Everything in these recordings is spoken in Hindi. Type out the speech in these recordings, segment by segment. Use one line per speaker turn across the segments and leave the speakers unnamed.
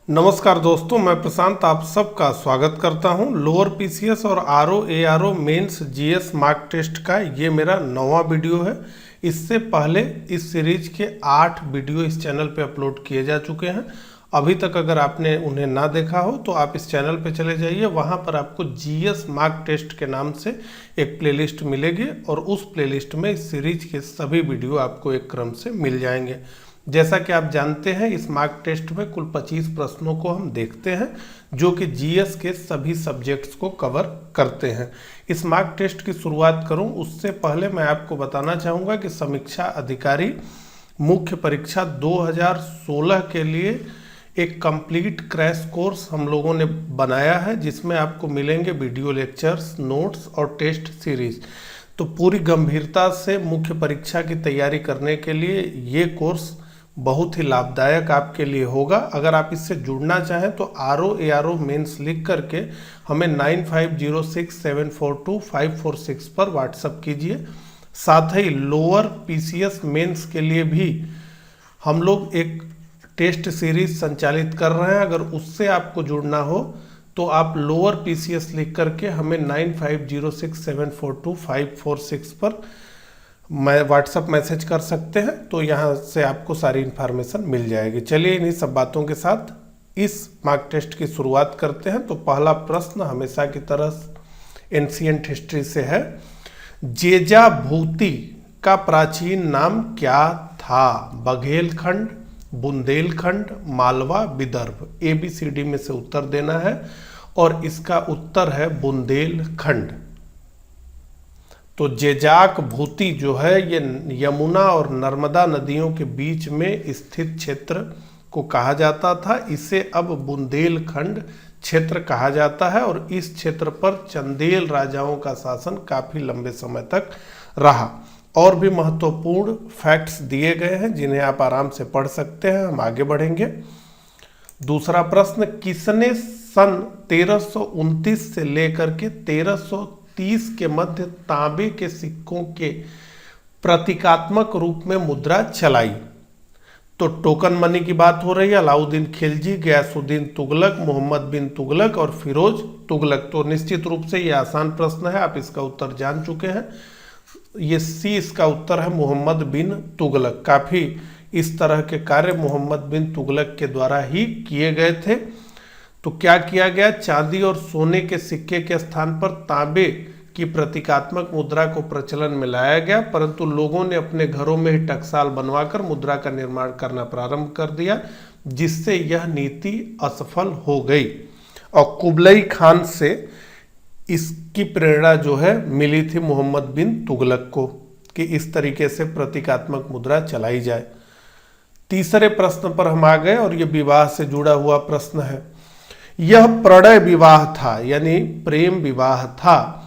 नमस्कार दोस्तों, मैं प्रशांत आप सबका स्वागत करता हूं। लोअर पीसीएस और RO ARO mains GS mock test का ये मेरा 9वां वीडियो है। इससे पहले इस सीरीज के 8 वीडियो इस चैनल पे अपलोड किए जा चुके हैं। अभी तक अगर आपने उन्हें ना देखा हो तो आप इस चैनल पे चले जाइए, वहां पर आपको जीएस मार्क टेस्ट के नाम से एक प्लेलिस्ट मिलेगी और उस प्लेलिस्ट में इस सीरीज के सभी वीडियो आपको एक क्रम से मिल जाएंगे। जैसा कि आप जानते हैं, इस मार्क टेस्ट में कुल 25 प्रश्नों को हम देखते हैं जो कि जीएस के सभी सब्जेक्ट्स को कवर करते हैं। इस मार्क टेस्ट की शुरुआत करूं उससे पहले मैं आपको बताना चाहूँगा कि समीक्षा अधिकारी मुख्य परीक्षा 2016 के लिए एक कंप्लीट क्रैश कोर्स हम लोगों ने बनाया है, जिसमें आपको मिलेंगे वीडियो लेक्चर्स, नोट्स और टेस्ट सीरीज। तो पूरी गंभीरता से मुख्य परीक्षा की तैयारी करने के लिए ये कोर्स बहुत ही लाभदायक आपके लिए होगा। अगर आप इससे जुड़ना चाहें तो आरओ एआरओ मेंस लिख करके हमें 9506742546 पर व्हाट्सएप कीजिए। साथ ही लोअर पीसीएस मेंस के लिए भी हम लोग एक टेस्ट सीरीज संचालित कर रहे हैं। अगर उससे आपको जुड़ना हो तो आप लोअर पीसीएस लिख करके हमें 9506742546 पर मैं व्हाट्सअप मैसेज कर सकते हैं, तो यहाँ से आपको सारी इन्फॉर्मेशन मिल जाएगी। चलिए इन्हीं सब बातों के साथ इस मार्क टेस्ट की शुरुआत करते हैं। तो पहला प्रश्न हमेशा की तरह एंशिएंट हिस्ट्री से है। जेजाभूति का प्राचीन नाम क्या था? बघेलखंड, बुंदेलखंड, मालवा, विदर्भ। ABCD में से उत्तर देना है और इसका उत्तर है बुंदेलखंड। तो जेजाक भूति जो है ये यमुना और नर्मदा नदियों के बीच में स्थित क्षेत्र को कहा जाता था। इसे अब बुंदेलखंड क्षेत्र कहा जाता है और इस क्षेत्र पर चंदेल राजाओं का शासन काफी लंबे समय तक रहा। और भी महत्वपूर्ण फैक्ट्स दिए गए हैं जिन्हें आप आराम से पढ़ सकते हैं। हम आगे बढ़ेंगे। दूसरा प्रश्न, किसने सन 1329 से लेकर के 1330 के मध्य तांबे के सिक्कों के प्रतीकात्मक रूप में मुद्रा चलाई? तो टोकन मनी की बात हो रही है। अलाउद्दीन खिलजी, गयासुद्दीन तुगलक, मोहम्मद बिन तुगलक और फिरोज तुगलक। तो निश्चित रूप से ये आसान प्रश्न है, आप इसका उत्तर जान चुके हैं। ये सी इसका उत्तर है, मोहम्मद बिन तुगलक। काफी इस तरह के कार्य मोहम्मद बिन तुगलक के द्वारा ही किए गए थे। तो क्या किया गया? चांदी और सोने के सिक्के के स्थान पर तांबे की प्रतीकात्मक मुद्रा को प्रचलन में लाया गया, परंतु लोगों ने अपने घरों में ही टकसाल बनवाकर मुद्रा का निर्माण करना प्रारंभ कर दिया, जिससे यह नीति असफल हो गई। और कुबलई खान से इसकी प्रेरणा जो है मिली थी मोहम्मद बिन तुगलक को कि इस तरीके से प्रतीकात्मक मुद्रा चलाई जाए। तीसरे प्रश्न पर हम आ गए और यह विवाह से जुड़ा हुआ प्रश्न है। यह प्रणय विवाह था, यानी प्रेम विवाह था।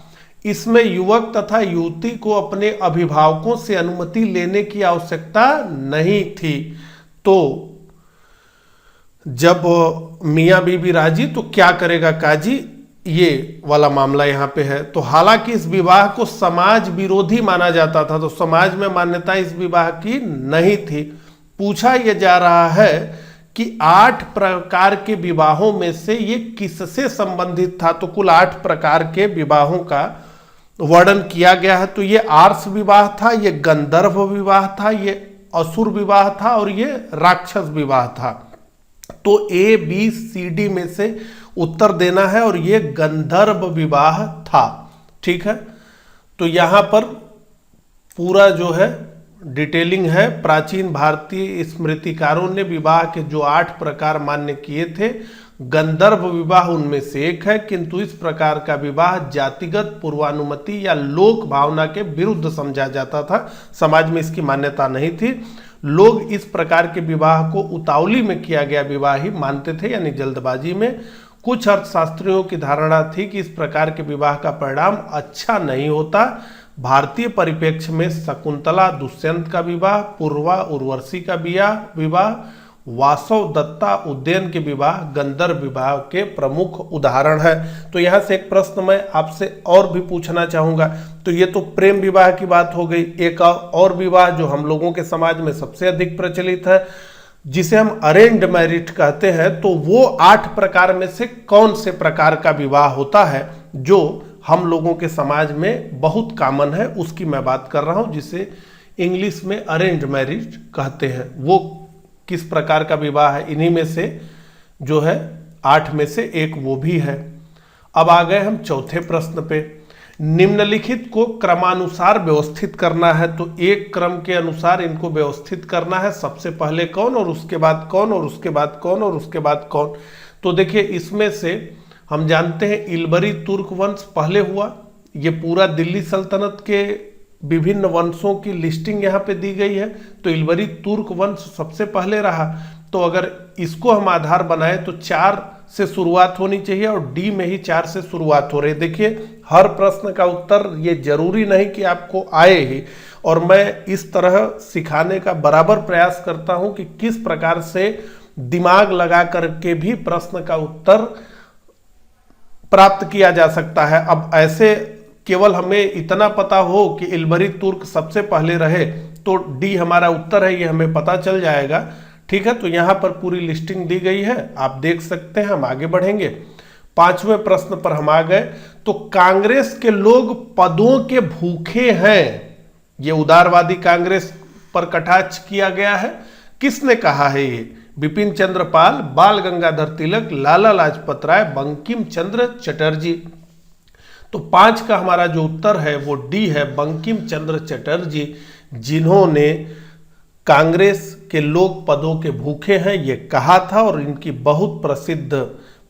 इसमें युवक तथा युवती को अपने अभिभावकों से अनुमति लेने की आवश्यकता नहीं थी। तो जब मियां बीबी राजी तो क्या करेगा काजी, ये वाला मामला यहाँ पे है। तो हालांकि इस विवाह को समाज विरोधी माना जाता था, तो समाज में मान्यता इस विवाह की नहीं थी। पूछा यह जा रहा है कि 8 प्रकार के विवाहों में से ये किससे संबंधित था? तो कुल 8 प्रकार के विवाहों का वर्णन किया गया है। तो ये आर्ष विवाह था, ये गंधर्व विवाह था, ये असुर विवाह था और ये राक्षस विवाह था। तो ABCD में से उत्तर देना है और ये गंधर्व विवाह था। ठीक है, तो यहां पर पूरा जो है डिटेलिंग है। प्राचीन भारतीय स्मृतिकारों ने विवाह के जो 8 प्रकार मान्य किए थे, गंधर्व विवाह उनमें से एक है, किंतु इस प्रकार का विवाह जातिगत पूर्वानुमति या लोक भावना के विरुद्ध समझा जाता था। समाज में इसकी मान्यता नहीं थी। लोग इस प्रकार के विवाह को उतावली में किया गया विवाह ही मानते थे, यानी जल्दबाजी में। कुछ अर्थशास्त्रियों की धारणा थी कि इस प्रकार के विवाह का परिणाम अच्छा नहीं होता। भारतीय परिप्रेक्ष्य में शकुंतला दुष्यंत का विवाह, पूर्वा उर्वशी का विवाह, वासव दत्ता उद्यन के विवाह गंधर्व विवाह के प्रमुख उदाहरण है। तो यहाँ से एक प्रश्न मैं आपसे और भी पूछना चाहूँगा। तो ये तो प्रेम विवाह की बात हो गई। एक और विवाह जो हम लोगों के समाज में सबसे अधिक प्रचलित है, जिसे हम अरेंज्ड मैरिज कहते हैं, तो वो 8 प्रकार में से कौन से प्रकार का विवाह होता है जो हम लोगों के समाज में बहुत कॉमन है, उसकी मैं बात कर रहा हूं, जिसे इंग्लिश में अरेंज्ड मैरिज कहते हैं। वो किस प्रकार का विवाह है, इन्हीं में से जो है 8 में से एक वो भी है। अब आ गए हम चौथे प्रश्न पे। निम्नलिखित को क्रमानुसार व्यवस्थित करना है, तो एक क्रम के अनुसार इनको व्यवस्थित करना है। सबसे पहले कौन और उसके बाद कौन और उसके बाद कौन और उसके बाद कौन। तो देखिए, इसमें से हम जानते हैं इल्बरी तुर्क वंश पहले हुआ। ये पूरा दिल्ली सल्तनत के विभिन्न वंशों की लिस्टिंग यहाँ पे दी गई है, तो इल्बरी तुर्क वंश सबसे पहले रहा। तो अगर इसको हम आधार बनाए तो 4 से शुरुआत होनी चाहिए और डी में ही 4 से शुरुआत हो रही है। देखिए, हर प्रश्न का उत्तर ये जरूरी नहीं कि आपको आए ही, और मैं इस तरह सिखाने का बराबर प्रयास करता हूं कि किस प्रकार से दिमाग लगा करके भी प्रश्न का उत्तर प्राप्त किया जा सकता है। अब ऐसे केवल हमें इतना पता हो कि इल्बरी तुर्क सबसे पहले रहे तो डी हमारा उत्तर है, ये हमें पता चल जाएगा। ठीक है, तो यहां पर पूरी लिस्टिंग दी गई है, आप देख सकते हैं। हम आगे बढ़ेंगे, 5वें प्रश्न पर हम आ गए। तो कांग्रेस के लोग पदों के भूखे हैं, ये उदारवादी कांग्रेस पर कटाक्ष किया गया है। किसने कहा है ये? बिपिन चंद्र पाल, बाल गंगाधर तिलक, लाला लाजपत राय, बंकिम चंद्र चटर्जी। तो 5 का हमारा जो उत्तर है वो डी है, बंकिम चंद्र चटर्जी, जिन्होंने कांग्रेस के लोग पदों के भूखे हैं ये कहा था, और इनकी बहुत प्रसिद्ध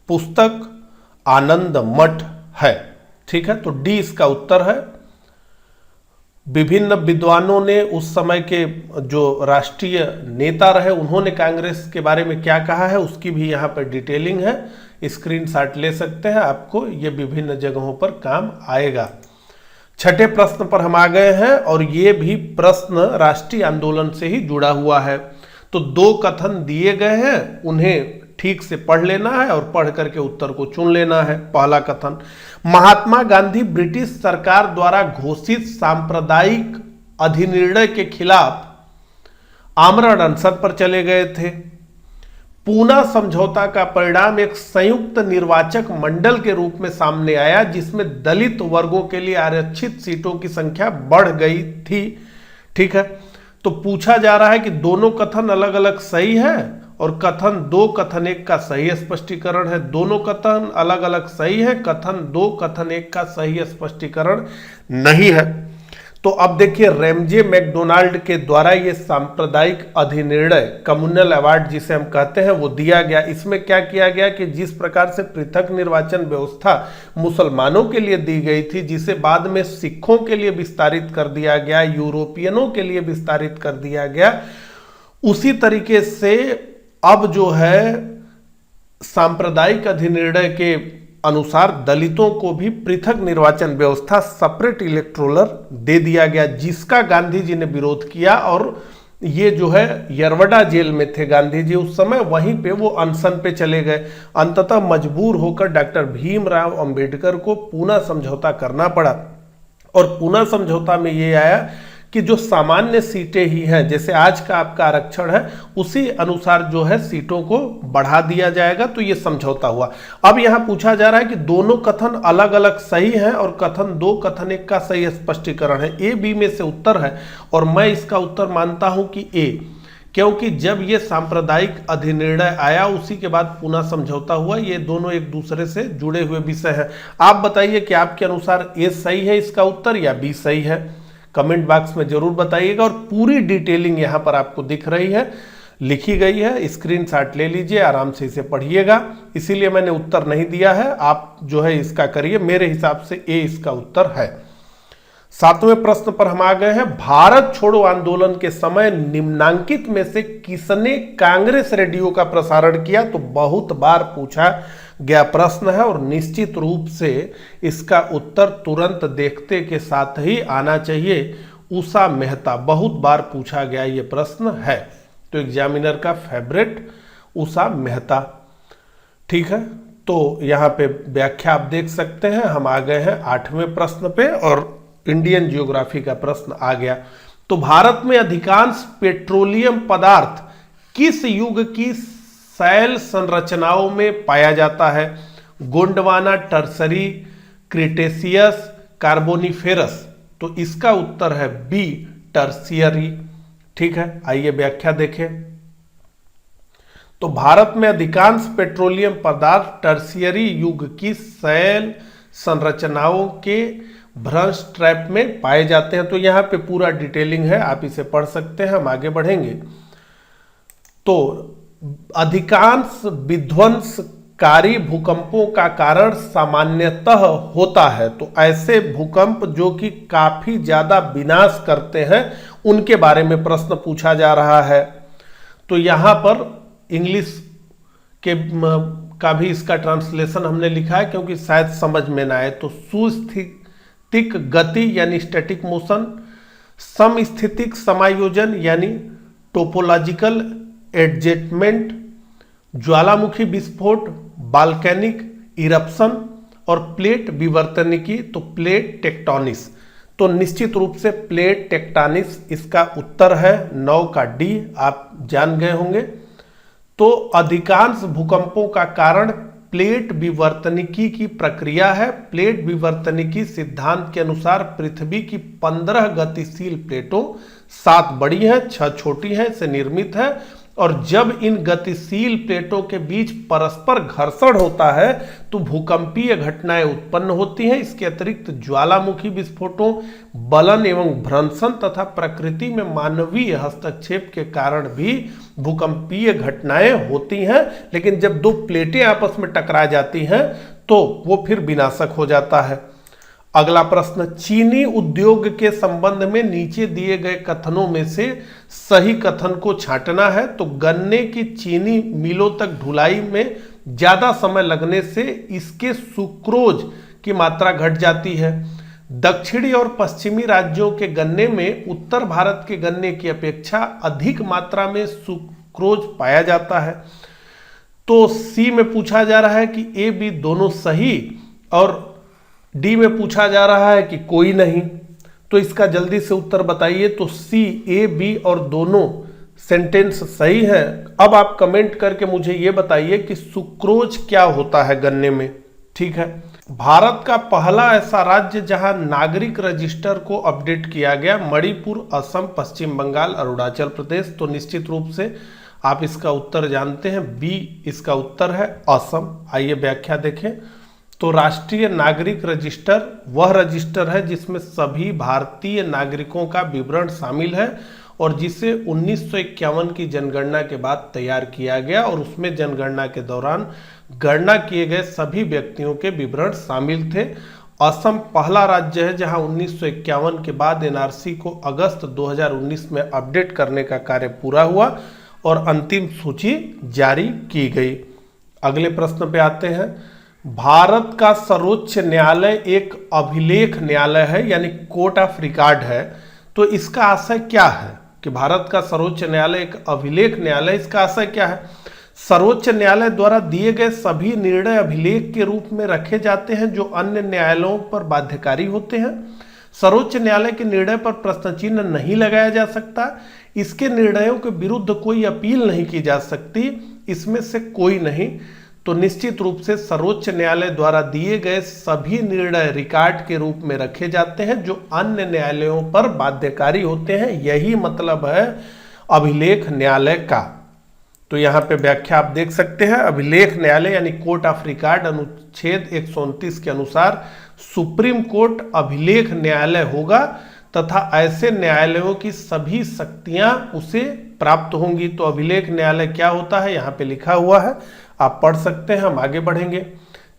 पुस्तक आनंद मठ है। ठीक है, तो डी इसका उत्तर है। विभिन्न विद्वानों ने उस समय के जो राष्ट्रीय नेता रहे उन्होंने कांग्रेस के बारे में क्या कहा है उसकी भी यहाँ पर डिटेलिंग है, स्क्रीनशॉट ले सकते हैं, आपको ये विभिन्न जगहों पर काम आएगा। 6ठे प्रश्न पर हम आ गए हैं, और ये भी प्रश्न राष्ट्रीय आंदोलन से ही जुड़ा हुआ है। तो 2 कथन दिए गए हैं, उन्हें ठीक से पढ़ लेना है और पढ़ करके उत्तर को चुन लेना है। पहला कथन, महात्मा गांधी ब्रिटिश सरकार द्वारा घोषित सांप्रदायिक अधिनिर्णय के खिलाफ आमरण अनशन पर चले गए थे। पूना समझौता का परिणाम एक संयुक्त निर्वाचक मंडल के रूप में सामने आया, जिसमें दलित वर्गों के लिए आरक्षित सीटों की संख्या बढ़ गई थी। ठीक है, तो पूछा जा रहा है कि दोनों कथन अलग अलग सही है और कथन 2 कथन 1 का सही स्पष्टीकरण है। दोनों कथन अलग अलग सही है, कथन 2 कथन 1 का सही स्पष्टीकरण नहीं है। तो अब देखिए, रैमजे मैकडोनाल्ड के द्वारा ये सांप्रदायिक अधिनिर्णय, कम्युनल अवार्ड जिसे हम कहते हैं, वो दिया गया। इसमें क्या किया गया कि जिस प्रकार से पृथक निर्वाचन व्यवस्था मुसलमानों के लिए दी गई थी, जिसे बाद में सिखों के लिए विस्तारित कर दिया गया, यूरोपियनों के लिए विस्तारित कर दिया गया, उसी तरीके से अब जो है सांप्रदायिक अधिनिर्णय के अनुसार दलितों को भी पृथक निर्वाचन व्यवस्था, सेपरेट इलेक्टोरल दे दिया गया, जिसका गांधी जी ने विरोध किया। और ये जो है यरवड़ा जेल में थे गांधी जी उस समय, वहीं पे वो अनशन पे चले गए। अंततः मजबूर होकर डॉक्टर भीमराव अंबेडकर को पूना समझौता करना पड़ा, और पूना समझौता में ये आया कि जो सामान्य सीटें ही हैं, जैसे आज का आपका आरक्षण है, उसी अनुसार जो है सीटों को बढ़ा दिया जाएगा। तो ये समझौता हुआ। अब यहां पूछा जा रहा है कि दोनों कथन अलग अलग सही हैं और कथन 2 कथन 1 का सही स्पष्टीकरण है। ए बी में से उत्तर है, और मैं इसका उत्तर मानता हूं कि ए, क्योंकि जब ये सांप्रदायिक अधिनिर्णय आया उसी के बाद पूना समझौता हुआ। ये दोनों एक दूसरे से जुड़े हुए विषय हैं। आप बताइए कि आपके अनुसार ए सही है इसका उत्तर या बी सही है, कमेंट बॉक्स में जरूर बताइएगा। और पूरी डिटेलिंग यहां पर आपको दिख रही है, लिखी गई है, स्क्रीनशॉट ले लीजिए, आराम से इसे पढ़िएगा। इसीलिए मैंने उत्तर नहीं दिया है, आप जो है इसका करिए। मेरे हिसाब से ए इसका उत्तर है। 7वें प्रश्न पर हम आ गए हैं। भारत छोड़ो आंदोलन के समय निम्नांकित में से किसने कांग्रेस रेडियो का प्रसारण किया? तो बहुत बार पूछा गया प्रश्न है, और निश्चित रूप से इसका उत्तर तुरंत देखते के साथ ही आना चाहिए। उषा मेहता, बहुत बार पूछा गया ये प्रश्न है, तो एग्जामिनर का फेवरेट उषा मेहता। ठीक है, तो यहाँ पे व्याख्या आप देख सकते हैं। हम आ गए हैं 8वें प्रश्न पे, और इंडियन जियोग्राफी का प्रश्न आ गया। तो भारत में अधिकांश पेट्रोलियम पदार्थ किस युग की शैल संरचनाओं में पाया जाता है? Gondwana, tertiary, Cretaceous, Carboniferous. तो इसका उत्तर है बी, टर्शियरी। ठीक है, आइए व्याख्या देखें। तो भारत में अधिकांश पेट्रोलियम पदार्थ टर्शियरी युग की शैल संरचनाओं के भ्रंश ट्रैप में पाए जाते हैं। तो यहां पे पूरा डिटेलिंग है, आप इसे पढ़ सकते हैं। हम आगे बढ़ेंगे। तो अधिकांश विध्वंसकारी भूकंपों का कारण सामान्यतः होता है। तो ऐसे भूकंप जो कि काफी ज्यादा विनाश करते हैं, उनके बारे में प्रश्न पूछा जा रहा है। तो यहां पर इंग्लिश के का भी इसका ट्रांसलेशन हमने लिखा है, क्योंकि शायद समझ में ना आए। तो सुस्थितिक गति यानी स्टैटिक मोशन, समस्थितिक समायोजन यानी टोपोलॉजिकल एडजस्टमेंट, ज्वालामुखी विस्फोट, बाल्केनिक इरप्शन और प्लेट विवर्तनिकी, तो प्लेट टेक्टोनिस। तो निश्चित रूप से प्लेट टेक्टोनिस इसका उत्तर है। 9 का डी आप जान गए होंगे। तो अधिकांश भूकंपों का कारण प्लेट विवर्तनिकी की प्रक्रिया है। प्लेट विवर्तनिकी सिद्धांत के अनुसार पृथ्वी की 15 गतिशील प्लेटों, 7 बड़ी हैं, 6 छोटी हैं, से निर्मित है। और जब इन गतिशील प्लेटों के बीच परस्पर घर्षण होता है तो भूकंपीय घटनाएं उत्पन्न होती हैं। इसके अतिरिक्त ज्वालामुखी विस्फोटों, बलन एवं भ्रंशन तथा प्रकृति में मानवीय हस्तक्षेप के कारण भी भूकंपीय घटनाएं होती हैं। लेकिन जब दो प्लेटें आपस में टकरा जाती हैं तो वो फिर विनाशक हो जाता है। अगला प्रश्न, चीनी उद्योग के संबंध में नीचे दिए गए कथनों में से सही कथन को छांटना है। तो गन्ने की चीनी मिलों तक ढुलाई में ज्यादा समय लगने से इसके सुक्रोज की मात्रा घट जाती है। दक्षिणी और पश्चिमी राज्यों के गन्ने में उत्तर भारत के गन्ने की अपेक्षा अधिक मात्रा में सुक्रोज पाया जाता है। तो सी में पूछा जा रहा है कि ए बी दोनों सही, और डी में पूछा जा रहा है कि कोई नहीं। तो इसका जल्दी से उत्तर बताइए। तो सी, ए, बी और दोनों सेंटेंस सही है। अब आप कमेंट करके मुझे यह बताइए कि सुक्रोज क्या होता है गन्ने में। ठीक है, भारत का पहला ऐसा राज्य जहां नागरिक रजिस्टर को अपडेट किया गया, मणिपुर, असम, पश्चिम बंगाल, अरुणाचल प्रदेश। तो निश्चित रूप से आप इसका उत्तर जानते हैं, बी इसका उत्तर है, असम। आइए व्याख्या देखें। तो राष्ट्रीय नागरिक रजिस्टर वह रजिस्टर है जिसमें सभी भारतीय नागरिकों का विवरण शामिल है और जिसे 1951 की जनगणना के बाद तैयार किया गया, और उसमें जनगणना के दौरान गणना किए गए सभी व्यक्तियों के विवरण शामिल थे। असम पहला राज्य है जहां 1951 के बाद एनआरसी को अगस्त 2019 में अपडेट करने का कार्य पूरा हुआ और अंतिम सूची जारी की गई। अगले प्रश्न पे आते हैं। भारत का सर्वोच्च न्यायालय एक अभिलेख न्यायालय है, यानी कोर्ट ऑफ रिकॉर्ड है। तो इसका आशय क्या है कि भारत का सर्वोच्च न्यायालय एक अभिलेख न्यायालय, इसका आशय क्या है? सर्वोच्च न्यायालय द्वारा दिए गए सभी निर्णय अभिलेख के रूप में रखे जाते हैं जो अन्य न्यायालयों पर बाध्यकारी होते हैं। सर्वोच्च न्यायालय के निर्णय पर प्रश्न चिन्ह नहीं लगाया जा सकता। इसके निर्णयों के विरुद्ध कोई अपील नहीं की जा सकती। इसमें से कोई नहीं। तो निश्चित रूप से सर्वोच्च न्यायालय द्वारा दिए गए सभी निर्णय रिकॉर्ड के रूप में रखे जाते हैं जो अन्य न्यायालयों पर बाध्यकारी होते हैं। यही मतलब है अभिलेख न्यायालय का। तो यहाँ पे व्याख्या आप देख सकते हैं। अभिलेख न्यायालय यानी कोर्ट ऑफ रिकॉर्ड अनुच्छेद 129 के अनुसार सुप्रीम कोर्ट अभिलेख न्यायालय होगा तथा ऐसे न्यायालयों की सभी शक्तियां उसे प्राप्त होंगी। तो अभिलेख न्यायालय क्या होता है यहाँ पे लिखा हुआ है, आप पढ़ सकते हैं। हम आगे बढ़ेंगे।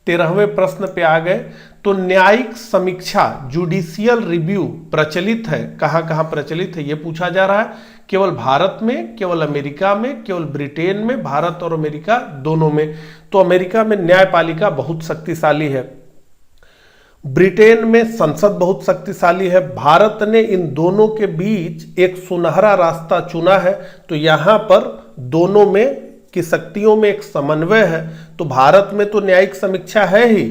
13वें प्रश्न पे आ गए। तो न्यायिक समीक्षा जुडिशियल रिव्यू प्रचलित है, कहां कहां प्रचलित है ये पूछा जा रहा है। केवल भारत में, केवल अमेरिका में, केवल ब्रिटेन में, भारत और अमेरिका दोनों में। तो अमेरिका में न्यायपालिका बहुत शक्तिशाली है, ब्रिटेन में संसद बहुत शक्तिशाली है। भारत ने इन दोनों के बीच एक सुनहरा रास्ता चुना है। तो यहां पर दोनों में की शक्तियों में एक समन्वय है। तो भारत में तो न्यायिक समीक्षा है ही,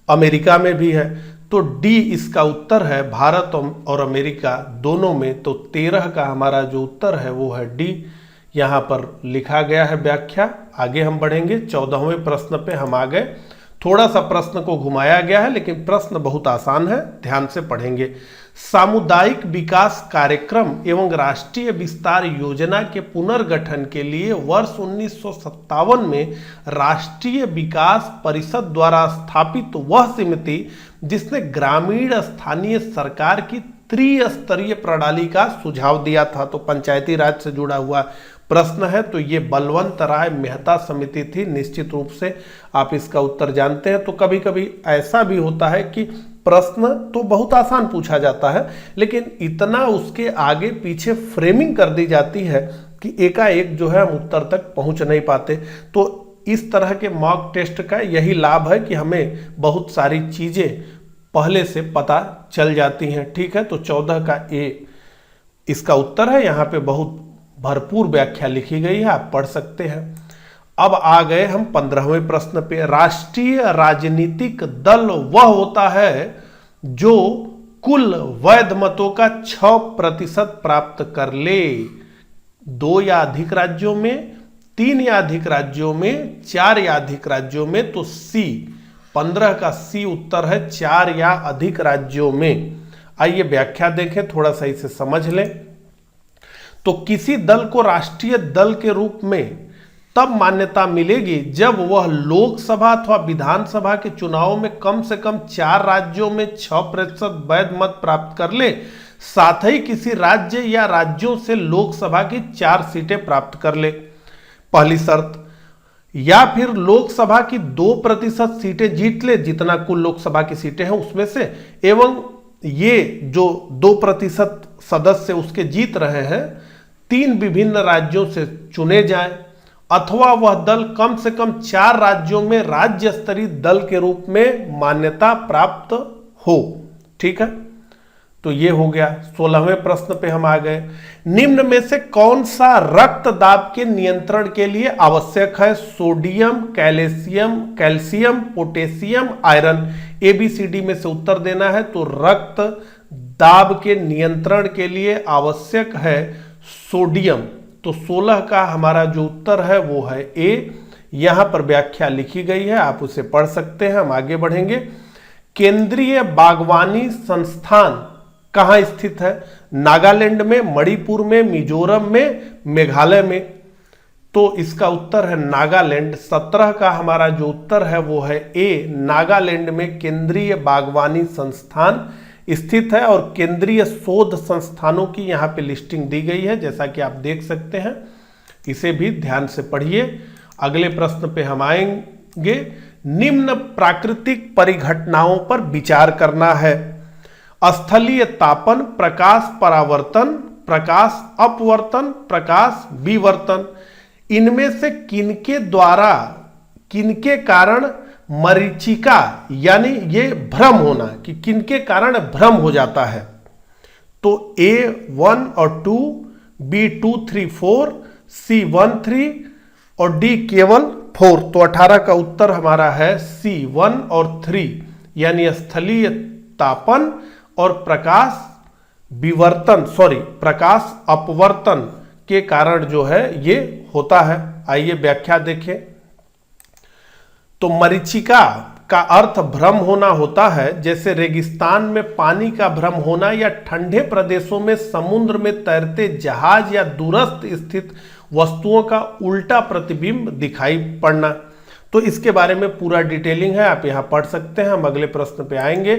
अमेरिका में भी है। तो डी इसका उत्तर है, भारत और अमेरिका दोनों में। तो 13 का हमारा जो उत्तर है वो है डी, यहाँ पर लिखा गया है व्याख्या। आगे हम बढ़ेंगे, 14वें प्रश्न पे हम आ गए। थोड़ा सा प्रश्न को घुमाया गया है लेकिन प्रश्न बहुत आसान है, ध्यान से पढ़ेंगे। सामुदायिक विकास कार्यक्रम एवं राष्ट्रीय विस्तार योजना के पुनर्गठन के लिए वर्ष 1957 में राष्ट्रीय विकास परिषद द्वारा स्थापित वह समिति जिसने ग्रामीण स्थानीय सरकार की त्रिस्तरीय प्रणाली का सुझाव दिया था। तो पंचायती राज से जुड़ा हुआ प्रश्न है, तो ये बलवंत राय मेहता समिति थी। निश्चित रूप से आप इसका उत्तर जानते हैं। तो कभी कभी ऐसा भी होता है कि प्रश्न तो बहुत आसान पूछा जाता है लेकिन इतना उसके आगे पीछे फ्रेमिंग कर दी जाती है कि एकाएक जो है हम उत्तर तक पहुंच नहीं पाते। तो इस तरह के मॉक टेस्ट का यही लाभ है कि हमें बहुत सारी चीजें पहले से पता चल जाती हैं। ठीक है, तो 14 का ए इसका उत्तर है। यहाँ पे बहुत भरपूर व्याख्या लिखी गई है, आप पढ़ सकते हैं। अब आ गए हम 15वें प्रश्न पे। राष्ट्रीय राजनीतिक दल वह होता है जो कुल वैध मतों का 6% प्राप्त कर ले। 2 या अधिक राज्यों में, 3 या अधिक राज्यों में, 4 या अधिक राज्यों में। तो सी 15 का सी उत्तर है, 4 या अधिक राज्यों में। आइए व्याख्या देखें, थोड़ा सा इसे समझ लें। तो किसी दल को राष्ट्रीय दल के रूप में तब मान्यता मिलेगी जब वह लोकसभा अथवा विधानसभा के चुनाव में कम से कम 4 राज्यों में 6% वैध मत प्राप्त कर ले, साथ ही किसी राज्य या राज्यों से लोकसभा की 4 सीटें प्राप्त कर ले, पहली शर्त। या फिर लोकसभा की 2% सीटें जीत ले, जितना कुल लोकसभा की सीटें हैं उसमें से, एवं ये जो 2% सदस्य उसके जीत रहे हैं 3 विभिन्न राज्यों से चुने जाएं, अथवा वह दल कम से कम 4 राज्यों में राज्य स्तरीय दल के रूप में मान्यता प्राप्त हो। ठीक है, तो ये हो गया। 16वें प्रश्न पे हम आ गए। निम्न में से कौन सा रक्त दाब के नियंत्रण के लिए आवश्यक है? Sodium, calcium, potassium, iron. ABCD में से उत्तर देना है। तो रक्त दाब के नियंत्रण के लिए आवश्यक है सोडियम। तो 16 का हमारा जो उत्तर है वो है ए। यहां पर व्याख्या लिखी गई है, आप उसे पढ़ सकते हैं। हम आगे बढ़ेंगे। केंद्रीय बागवानी संस्थान कहां स्थित है? नागालैंड में, मणिपुर में, मिजोरम में, मेघालय में। तो इसका उत्तर है नागालैंड। 17 का हमारा जो उत्तर है वो है ए। नागालैंड में केंद्रीय बागवानी संस्थान स्थित है और केंद्रीय शोध संस्थानों की यहाँ पे लिस्टिंग दी गई है, जैसा कि आप देख सकते हैं। इसे भी ध्यान से पढ़िए। अगले प्रश्न पे हम आएंगे। निम्न प्राकृतिक परिघटनाओं पर विचार करना है। स्थलीय तापन, प्रकाश परावर्तन, प्रकाश अपवर्तन, प्रकाश विवर्तन। इनमें से किनके द्वारा, किनके कारण मरीचिका यानी ये भ्रम होना, कि किनके कारण भ्रम हो जाता है? तो A1 और 2, B2, 3, 4, C1, 3 और D केवल 4। तो 18 का उत्तर हमारा है C1 और 3, यानी स्थलीय तापन और प्रकाश विवर्तन, प्रकाश अपवर्तन के कारण जो है ये होता है। आइए व्याख्या देखें। तो मरीचिका का अर्थ भ्रम होना होता है, जैसे रेगिस्तान में पानी का भ्रम होना या ठंडे प्रदेशों में समुद्र में तैरते जहाज या दूरस्थ स्थित वस्तुओं का उल्टा प्रतिबिंब दिखाई पड़ना। तो इसके बारे में पूरा डिटेलिंग है, आप यहां पढ़ सकते हैं। हम अगले प्रश्न पे आएंगे।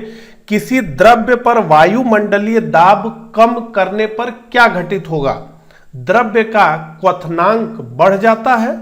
किसी द्रव्य पर वायुमंडलीय दाब कम करने पर क्या घटित होगा? द्रव्य का क्वथनांक बढ़ जाता है,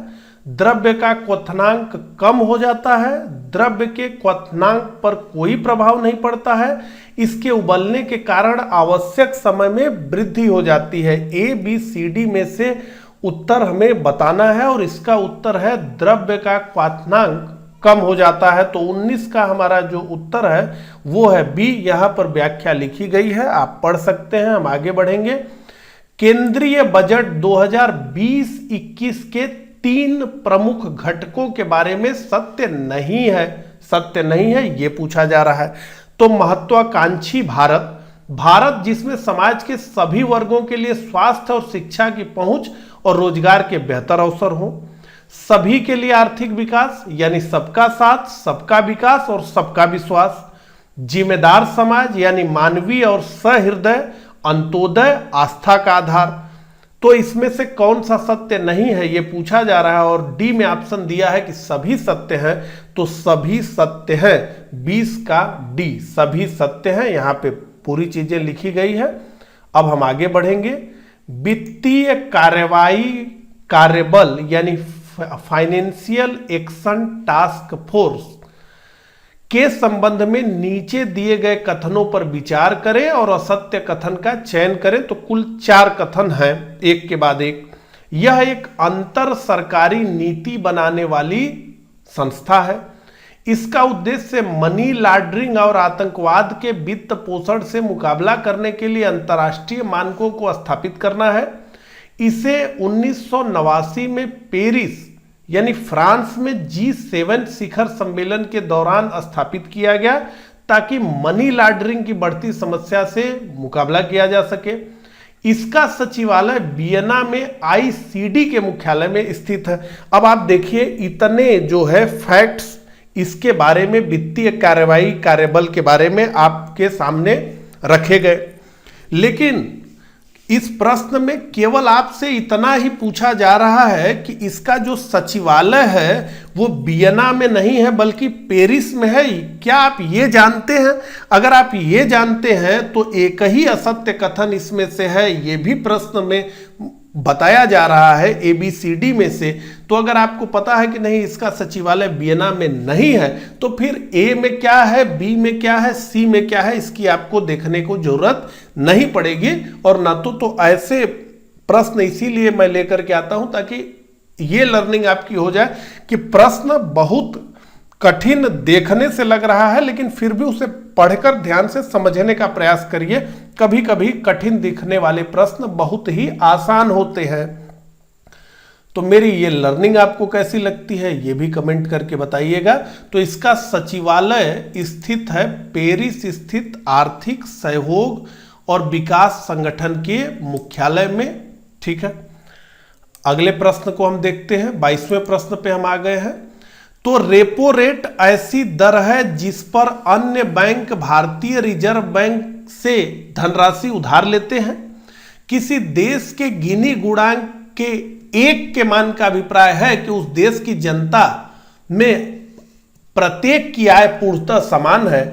द्रव्य का क्वथनांक कम हो जाता है, द्रव्य के क्वथनांक पर कोई प्रभाव नहीं पड़ता है, इसके उबलने के कारण आवश्यक समय में वृद्धि हो जाती है। ABCD में से उत्तर हमें बताना है और इसका उत्तर है द्रव्य का क्वथनांक कम हो जाता है। तो 19 का हमारा जो उत्तर है वो है B। यहां पर व्याख्या लिखी गई है, आप पढ़ सकते हैं। हम आगे बढ़ेंगे। केंद्रीय बजट 2020-21 के 3 प्रमुख घटकों के बारे में सत्य नहीं है ये पूछा जा रहा है। तो महत्वाकांक्षी भारत, भारत जिसमें समाज के सभी वर्गों के लिए स्वास्थ्य और शिक्षा की पहुंच और रोजगार के बेहतर अवसर हों, सभी के लिए आर्थिक विकास यानी सबका साथ, सबका विकास और सबका विश्वास, जिम्मेदार समाज यानी मानवीय और सहृदय, अंत्योदय, आस्था का आधार। तो इसमें से कौन सा सत्य नहीं है ये पूछा जा रहा है और डी में ऑप्शन दिया है कि सभी सत्य हैं, तो सभी सत्य हैं, 20 का डी, सभी सत्य हैं। यहां पे पूरी चीजें लिखी गई है। अब हम आगे बढ़ेंगे। वित्तीय कार्यवाही कार्यबल यानी फाइनेंशियल एक्शन टास्क फोर्स के संबंध में नीचे दिए गए कथनों पर विचार करें और असत्य कथन का चयन करें। तो कुल 4 कथन हैं, एक के बाद एक। यह एक अंतर सरकारी नीति बनाने वाली संस्था है। इसका उद्देश्य मनी लॉन्ड्रिंग और आतंकवाद के वित्त पोषण से मुकाबला करने के लिए अंतर्राष्ट्रीय मानकों को स्थापित करना है। इसे 1989 में पेरिस यानी फ्रांस में G7 शिखर सम्मेलन के दौरान स्थापित किया गया ताकि मनी लॉन्ड्रिंग की बढ़ती समस्या से मुकाबला किया जा सके। इसका सचिवालय वियना में आईसीडी के मुख्यालय में स्थित है। अब आप देखिए, इतने जो है फैक्ट्स इसके बारे में, वित्तीय कार्यवाही कार्यबल के बारे में आपके सामने रखे गए, लेकिन इस प्रश्न में केवल आपसे इतना ही पूछा जा रहा है कि इसका जो सचिवालय है वो वियना में नहीं है बल्कि पेरिस में है। क्या आप ये जानते हैं? अगर आप ये जानते हैं तो एक ही असत्य कथन इसमें से है, ये भी प्रश्न में बताया जा रहा है ABCD में से। तो अगर आपको पता है कि नहीं इसका सचिवालय वियना में नहीं है, तो फिर A में क्या है, B में क्या है, C में क्या है, इसकी आपको देखने को जरूरत नहीं पड़ेगी। और ना तो ऐसे प्रश्न इसीलिए मैं लेकर के आता हूं ताकि ये लर्निंग आपकी हो जाए कि प्रश्न बहुत कठिन देखने से लग रहा है, लेकिन फिर भी उसे पढ़कर ध्यान से समझने का प्रयास करिए। कभी कभी कठिन दिखने वाले प्रश्न बहुत ही आसान होते हैं। तो मेरी ये लर्निंग आपको कैसी लगती है ये भी कमेंट करके बताइएगा। तो इसका सचिवालय स्थित है पेरिस स्थित आर्थिक सहयोग और विकास संगठन के मुख्यालय में। ठीक है, अगले प्रश्न को हम देखते हैं। 22वें प्रश्न पे हम आ गए हैं। तो रेपो रेट ऐसी दर है जिस पर अन्य बैंक भारतीय रिजर्व बैंक से धनराशि उधार लेते हैं। किसी देश के गिनी गुणांक के 1 के मान का अभिप्राय है कि उस देश की जनता में प्रत्येक की आय पूर्णतः समान है।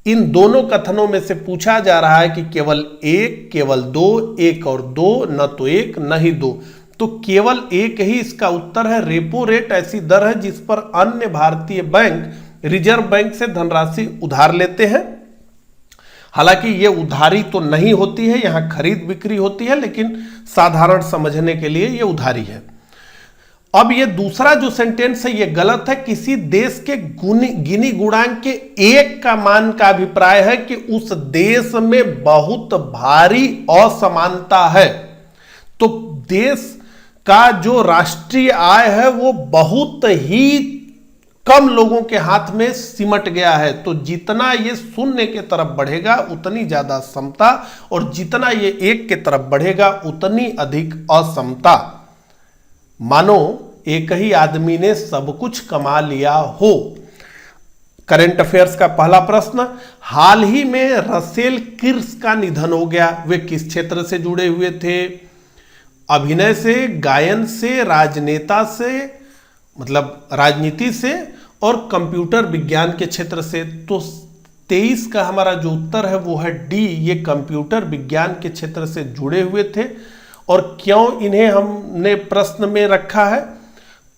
इन दोनों कथनों में से पूछा जा रहा है कि केवल 1, केवल 2, 1 और 2, न तो 1 न ही 2। तो केवल एक ही इसका उत्तर है। रेपो रेट ऐसी दर है जिस पर अन्य भारतीय बैंक रिजर्व बैंक से धनराशि उधार लेते हैं। हालांकि ये उधारी तो नहीं होती है, यहां खरीद बिक्री होती है, लेकिन साधारण समझने के लिए ये उधारी है। अब ये दूसरा जो सेंटेंस है ये गलत है। किसी देश के गिनी गुणांक के 1 का मान का अभिप्राय है कि उस देश में बहुत भारी असमानता है। तो देश का जो राष्ट्रीय आय है वो बहुत ही कम लोगों के हाथ में सिमट गया है। तो जितना ये शून्य के तरफ बढ़ेगा उतनी ज्यादा समता, और जितना ये 1 के तरफ बढ़ेगा उतनी अधिक असमता। मानो एक ही आदमी ने सब कुछ कमा लिया हो। करंट अफेयर्स का पहला प्रश्न, हाल ही में रसेल किर्स का निधन हो गया। वे किस क्षेत्र से जुड़े हुए थे? अभिनय से, गायन से, राजनेता से, मतलब राजनीति से, और कंप्यूटर विज्ञान के क्षेत्र से। तो 23 का हमारा जो उत्तर है वो है डी, ये कंप्यूटर विज्ञान के क्षेत्र से जुड़े हुए थे। और क्यों इन्हें हमने प्रश्न में रखा है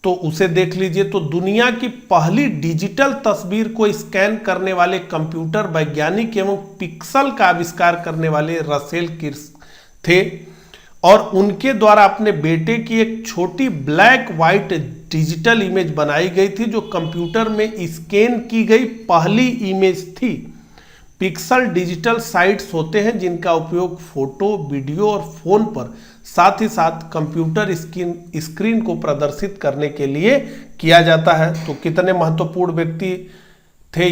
तो उसे देख लीजिए। तो दुनिया की पहली डिजिटल तस्वीर को स्कैन करने वाले कंप्यूटर वैज्ञानिक एवं पिक्सल का आविष्कार करने वाले रसेल किर्स थे, और उनके द्वारा अपने बेटे की एक छोटी ब्लैक व्हाइट डिजिटल इमेज बनाई गई थी जो कंप्यूटर में स्कैन की गई पहली इमेज थी। पिक्सल डिजिटल साइट्स होते हैं जिनका उपयोग फोटो, वीडियो और फोन पर, साथ ही साथ कंप्यूटर स्क्रीन को प्रदर्शित करने के लिए किया जाता है। तो कितने महत्वपूर्ण व्यक्ति थे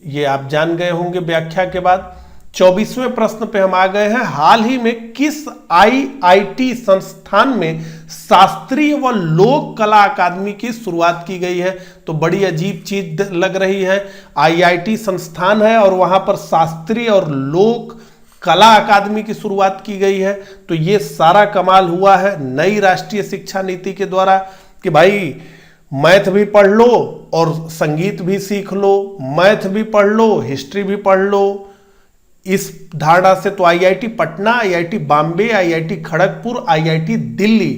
ये आप जान गए होंगे व्याख्या के बाद। 24वें प्रश्न पे हम आ गए हैं। हाल ही में किस आईआईटी संस्थान में शास्त्रीय व लोक कला अकादमी की शुरुआत की गई है? तो बड़ी अजीब चीज लग रही है। आईआईटी संस्थान है और वहां पर शास्त्रीय और लोक कला अकादमी की शुरुआत की गई है। तो ये सारा कमाल हुआ है नई राष्ट्रीय शिक्षा नीति के द्वारा कि भाई मैथ भी पढ़ लो और संगीत भी सीख लो, मैथ भी पढ़ लो, हिस्ट्री भी पढ़ लो। इस धारणा से तो IIT Patna, IIT Bombay, IIT Kharagpur, IIT Delhi.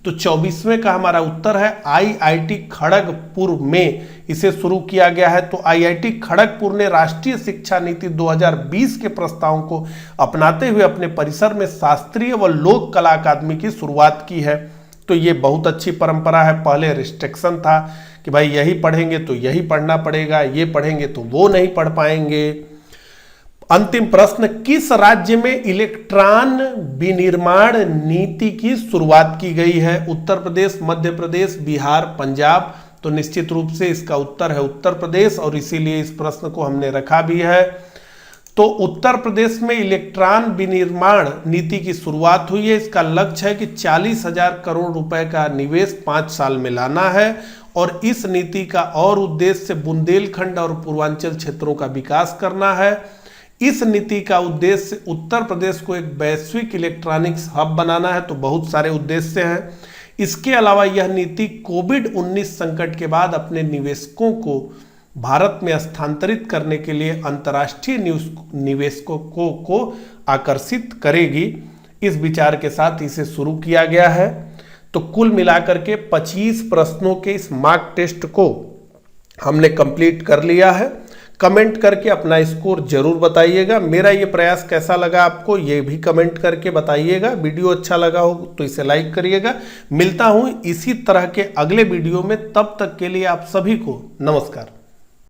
तो 24वें का हमारा उत्तर है आईआईटी खड़गपुर में इसे शुरू किया गया है। तो आईआईटी खड़गपुर ने राष्ट्रीय शिक्षा नीति 2020 के प्रस्तावों को अपनाते हुए अपने परिसर में शास्त्रीय व लोक कला अकादमी की शुरुआत की है। तो ये बहुत अच्छी परंपरा है। पहले रिस्ट्रिक्शन था कि भाई यही पढ़ेंगे तो यही पढ़ना पड़ेगा, ये पढ़ेंगे तो वो नहीं पढ़ पाएंगे। अंतिम प्रश्न, किस राज्य में इलेक्ट्रॉन विनिर्माण नीति की शुरुआत की गई है? उत्तर प्रदेश, मध्य प्रदेश, बिहार, पंजाब। तो निश्चित रूप से इसका उत्तर है उत्तर प्रदेश और इसीलिए इस प्रश्न को हमने रखा भी है। तो उत्तर प्रदेश में इलेक्ट्रॉन विनिर्माण नीति की शुरुआत हुई है। इसका लक्ष्य है कि 40,000 करोड़ रुपए का निवेश 5 साल में लाना है और इस नीति का और उद्देश्य बुंदेलखंड और पूर्वांचल क्षेत्रों का विकास करना है। इस नीति का उद्देश्य उत्तर प्रदेश को एक वैश्विक इलेक्ट्रॉनिक्स हब बनाना है। तो बहुत सारे उद्देश्य हैं। इसके अलावा यह नीति कोविड-19 संकट के बाद अपने निवेशकों को भारत में स्थानांतरित करने के लिए अंतर्राष्ट्रीय निवेशकों को आकर्षित करेगी। इस विचार के साथ इसे शुरू किया गया है। तो कुल मिलाकर के 25 प्रश्नों के इस मॉक टेस्ट को हमने कंप्लीट कर लिया है। कमेंट करके अपना स्कोर जरूर बताइएगा। मेरा ये प्रयास कैसा लगा आपको ये भी कमेंट करके बताइएगा। वीडियो अच्छा लगा हो तो इसे लाइक करिएगा। मिलता हूं इसी तरह के अगले वीडियो में, तब तक के लिए आप सभी को नमस्कार।